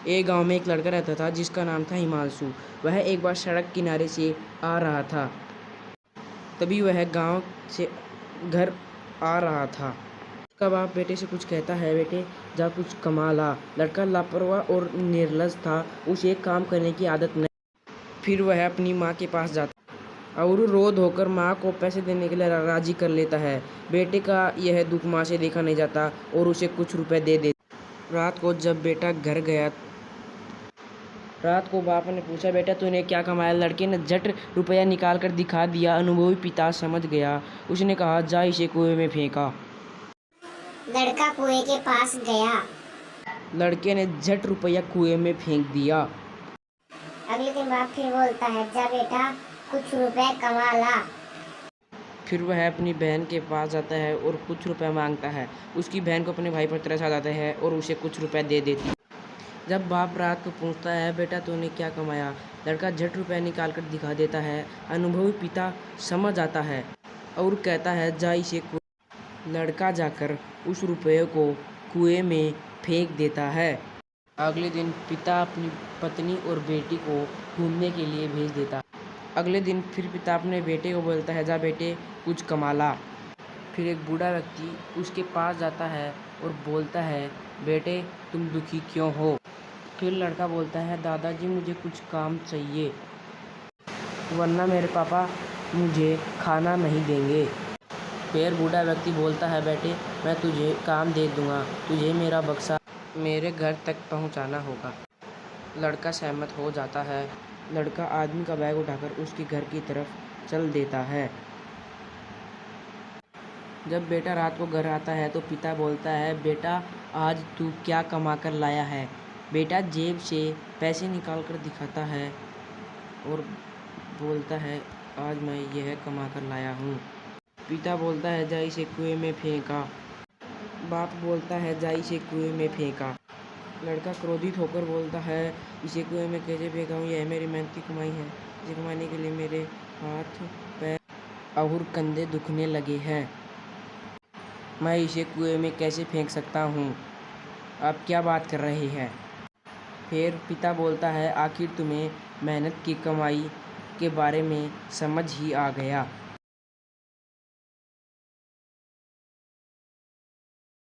एक गांव में एक लड़का रहता था जिसका नाम था हिमांशु। वह एक बार सड़क किनारे से आ रहा था। तभी वह गांव से घर आ रहा था। उसका बाप बेटे से कुछ कहता है, बेटे जा कुछ कमा ला। लड़का लापरवाह और निर्लज था, उसे काम करने की आदत नहीं। फिर वह अपनी माँ के पास जाता और रो धोकर माँ को पैसे देने के लिए राजी कर लेता है। बेटे का यह दुख माँ से देखा नहीं जाता और उसे कुछ रुपए दे देती। रात को बाप ने पूछा, बेटा तूने क्या कमाया? लड़के ने झट रुपया निकाल कर दिखा दिया। अनुभवी पिता समझ गया। उसने कहा, जा इसे कुएं में फेंका। लड़का कुएं के पास गया। लड़के ने झट रुपया कुएं में फेंक दिया। अगले दिन बाप फिर बोलता है, जा बेटा कुछ रुपए कमा ला। फिर वह अपनी बहन के पास जाता है और कुछ रुपए मांगता है। उसकी बहन को अपने भाई पर तरस आ जाता है और उसे कुछ रुपए दे देती। जब बाप रात को पूछता है, बेटा तूने क्या कमाया? लड़का झट रुपया निकाल कर दिखा देता है। अनुभवी पिता समझ आता है और कहता है, जा इसे कुएं। लड़का जाकर उस रुपये को कुएं में फेंक देता है। अगले दिन पिता अपनी पत्नी और बेटी को घूमने के लिए भेज देता है। अगले दिन फिर पिता अपने बेटे को बोलता है, जा बेटे कुछ कमा ला। फिर एक बूढ़ा व्यक्ति उसके पास जाता है और बोलता है, बेटे तुम दुखी क्यों हो? फिर लड़का बोलता है, दादाजी मुझे कुछ काम चाहिए, वरना मेरे पापा मुझे खाना नहीं देंगे। फिर बूढ़ा व्यक्ति बोलता है, बेटे मैं तुझे काम दे दूंगा, तुझे मेरा बक्सा मेरे घर तक पहुंचाना होगा। लड़का सहमत हो जाता है। लड़का आदमी का बैग उठाकर उसके घर की तरफ चल देता है। जब बेटा रात को घर आता है तो पिता बोलता है, बेटा आज तू क्या कमा कर लाया है? बेटा जेब से पैसे निकाल कर दिखाता है और बोलता है, आज मैं यह कमा कर लाया हूँ। पिता बोलता है, जा इसे कुएं में फेंका। बाप बोलता है, जा इसे कुएं में फेंका। लड़का क्रोधित होकर बोलता है, इसे कुएं में कैसे फेंका हूँ? यह मेरी मेहनत की कमाई है। इसे कमाने के लिए मेरे हाथ पैर और कंधे दुखने लगे हैं। मैं इसे कुएं में कैसे फेंक सकता हूँ? आप क्या बात कर रहे हैं? फिर पिता बोलता है, आखिर तुम्हें मेहनत की कमाई के बारे में समझ ही आ गया।